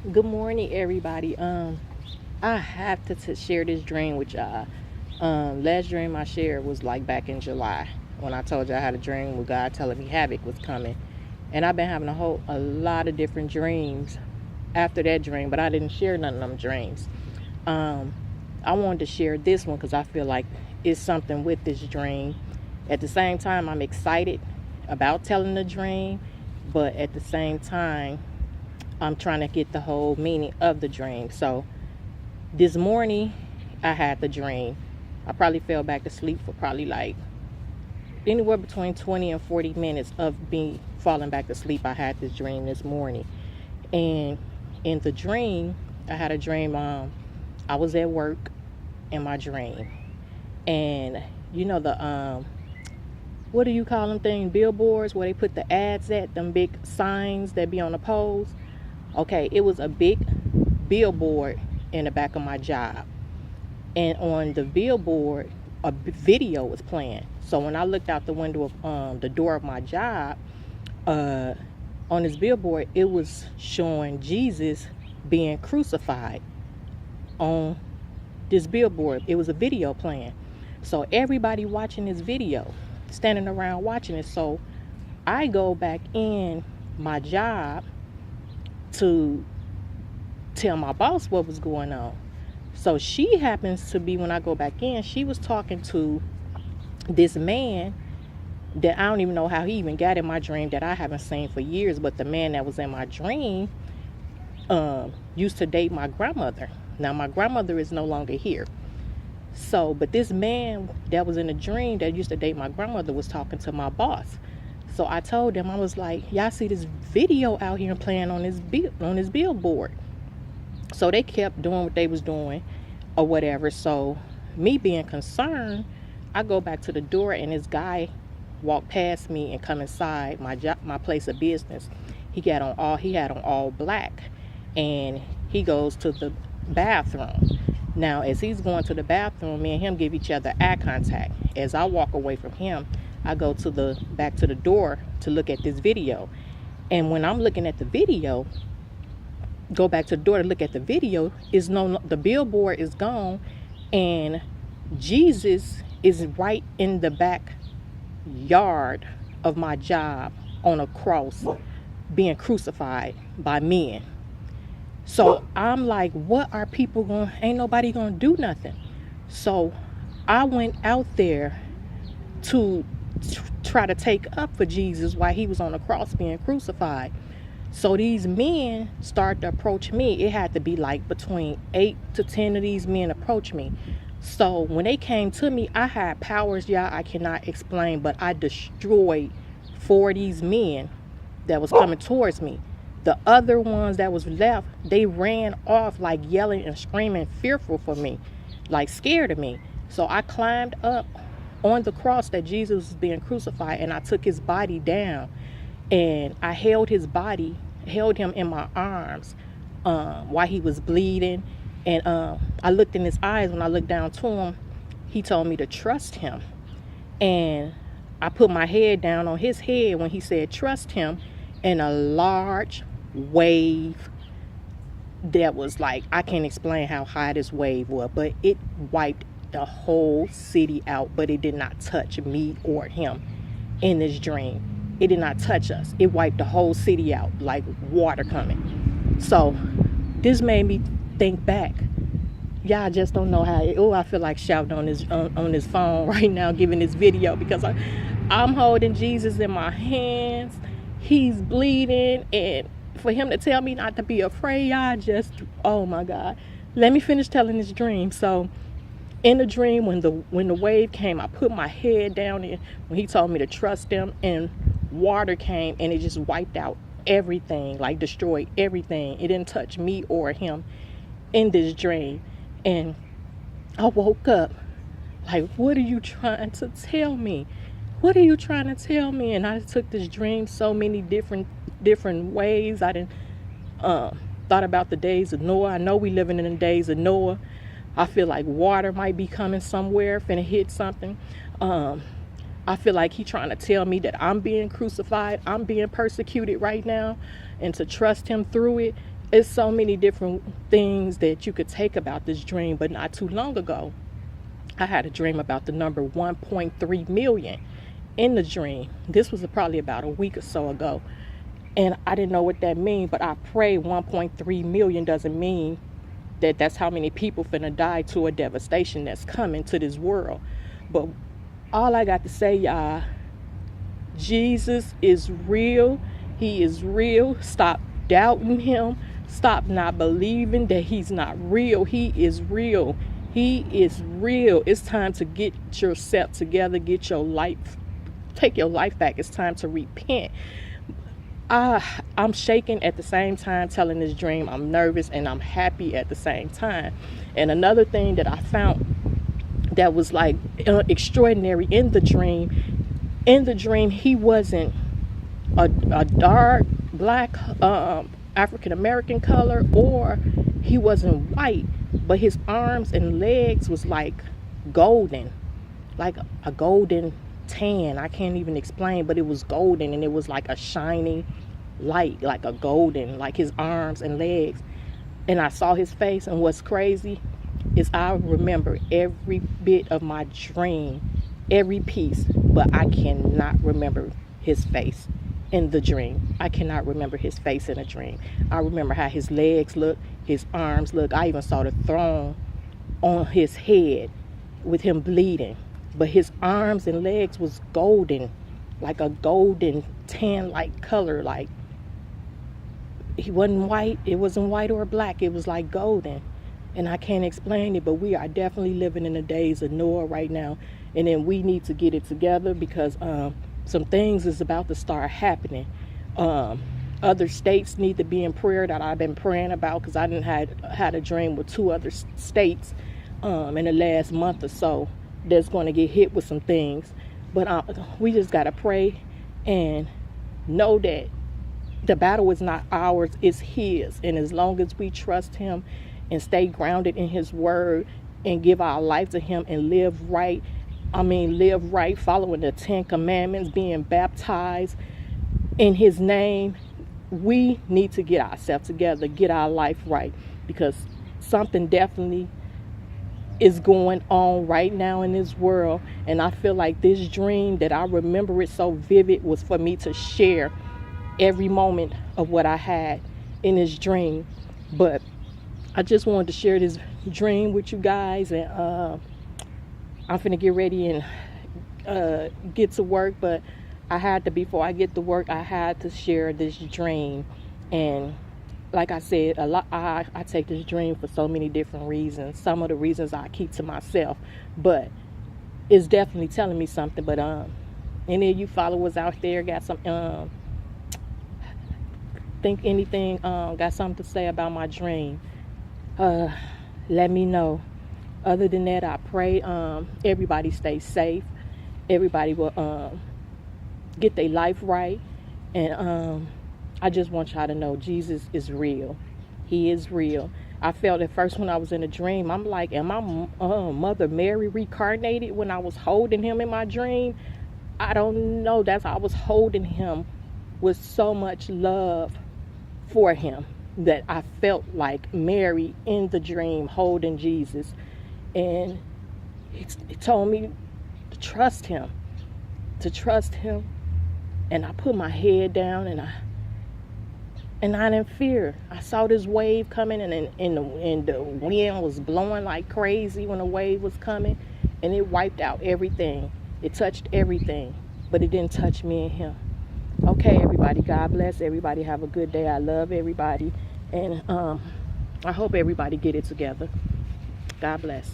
Good morning, everybody. I have to share this dream with y'all. Last dream I shared was like back in July when I told you I had a dream with God telling me havoc was coming, and I've been having a lot of different dreams after that dream, but I didn't share none of them dreams. Um, I wanted to share this one because I feel like it's something with this dream. At the same time, I'm excited about telling the dream, but at the same time, I'm trying to get the whole meaning of the dream. So this morning, I had the dream. I probably fell back to sleep for probably like anywhere between 20 and 40 minutes of me falling back to sleep. I had this dream this morning. And in the dream, I had a dream. I was at work in my dream. And you know what do you call them things? Billboards where they put the ads at, them big signs that be on the poles. Okay, it was a big billboard in the back of my job. And on the billboard, a video was playing. So when I looked out the window of the door of my job, uh, on this billboard, it was showing Jesus being crucified on this billboard. It was a video playing. So everybody watching this video, standing around watching it. So I go back in my job to tell my boss what was going on. So she happens to be, when I go back in, she was talking to this man that I don't even know how he even got in my dream, that I haven't seen for years. But the man that was in my dream used to date my grandmother. Now my grandmother is no longer here. So, but this man that was in the dream that used to date my grandmother was talking to my boss. So I told them, I was like, y'all see this video out here playing on this billboard. So they kept doing what they was doing or whatever. So me being concerned, I go back to the door and this guy walked past me and come inside my place of business. He had on all black, and he goes to the bathroom. Now as he's going to the bathroom, me and him give each other eye contact. As I walk away from him, I go back to the door to look at this video. And when I'm looking at the video, go back to the door to look at the video, the billboard is gone, and Jesus is right in the backyard of my job on a cross being crucified by men. So I'm like, what are people going, ain't nobody gonna do nothing. So I went out there to try to take up for Jesus while he was on the cross being crucified. So these men started to approach me. It had to be like between 8 to 10 of these men approach me. So when they came to me, I had powers, y'all, I cannot explain, but I destroyed 4 of these men that was coming towards me. The other ones that was left, they ran off like yelling and screaming, fearful for me, like scared of me. So I climbed up on the cross that Jesus was being crucified, and I took his body down, and I held his body, held him in my arms while he was bleeding. And I looked in his eyes. When I looked down to him, he told me to trust him. And I put my head down on his head when he said trust him, and a large wave that was like, I can't explain how high this wave was, but it wiped the whole city out, but it did not touch me or him in this dream. It did not touch us. It wiped the whole city out like water coming. So this made me think back. Y'all just don't know how. I feel like shouting on this phone right now, giving this video, because I'm holding Jesus in my hands. He's bleeding, and for him to tell me not to be afraid, oh my God. Let me finish telling this dream. So in the dream, when the wave came, I put my head down, and when he told me to trust him, and water came, and it just wiped out everything, like destroyed everything. It didn't touch me or him in this dream. And I woke up like, what are you trying to tell me? What are you trying to tell me? And I took this dream so many different ways. I didn't thought about the days of Noah. I know we living in the days of Noah. I feel like water might be coming somewhere, finna hit something. I feel like he trying to tell me that I'm being crucified, I'm being persecuted right now, and to trust him through it. It's so many different things that you could take about this dream, but not too long ago, I had a dream about the number 1.3 million in the dream. This was probably about a week or so ago. And I didn't know what that means, but I pray 1.3 million doesn't mean that that's how many people finna die to a devastation that's coming to this world. But all I got to say, y'all, Jesus is real. He is real. Stop doubting him. Stop not believing that he's not real. He is real. He is real. It's time to get yourself together, get your life, take your life back. It's time to repent. I'm shaking at the same time telling this dream. I'm nervous and I'm happy at the same time. And another thing that I found that was like extraordinary in the dream, he wasn't a dark black African American color, or he wasn't white, but his arms and legs was like golden, like a golden tan. I can't even explain, but it was golden, and it was like a shining light, like a golden, like his arms and legs. And I saw his face, and what's crazy is I remember every bit of my dream, every piece, but I cannot remember his face in the dream. I cannot remember his face in a dream. I remember how his legs look, his arms look. I even saw the throne on his head with him bleeding, but his arms and legs was golden, like a golden tan like color. Like he wasn't white, it wasn't white or black, it was like golden. And I can't explain it, but we are definitely living in the days of Noah right now. And then we need to get it together, because some things is about to start happening. Other states need to be in prayer that I've been praying about, because I didn't had a dream with 2 other states in the last month or so that's going to get hit with some things. But we just got to pray and know that the battle is not ours, it's his. And as long as we trust him and stay grounded in his word and give our life to him and live right, following the 10 commandments, being baptized in his name, we need to get ourselves together, get our life right, because something definitely is going on right now in this world. And I feel like this dream, that I remember it so vivid, was for me to share every moment of what I had in this dream. But I just wanted to share this dream with you guys, and I'm finna get ready and get to work. But I had to, before I get to work, I had to share this dream. And like I said, I take this dream for so many different reasons. Some of the reasons I keep to myself, but it's definitely telling me something. But any of you followers out there got some think anything, got something to say about my dream, let me know. Other than that, I pray everybody stay safe, everybody will get their life right. And I just want y'all to know Jesus is real. He is real. I felt at first when I was in a dream, I'm like, am I Mother Mary reincarnated when I was holding him in my dream? I don't know. That's how I was holding him with so much love for him, that I felt like Mary in the dream holding Jesus. And he told me to trust him, and I put my head down, and I didn't fear. I saw this wave coming, and the wind was blowing like crazy when the wave was coming, and it wiped out everything. It touched everything, but it didn't touch me and him. Okay, everybody, God bless everybody. Have a good day. I love everybody, and I hope everybody get it together. God bless.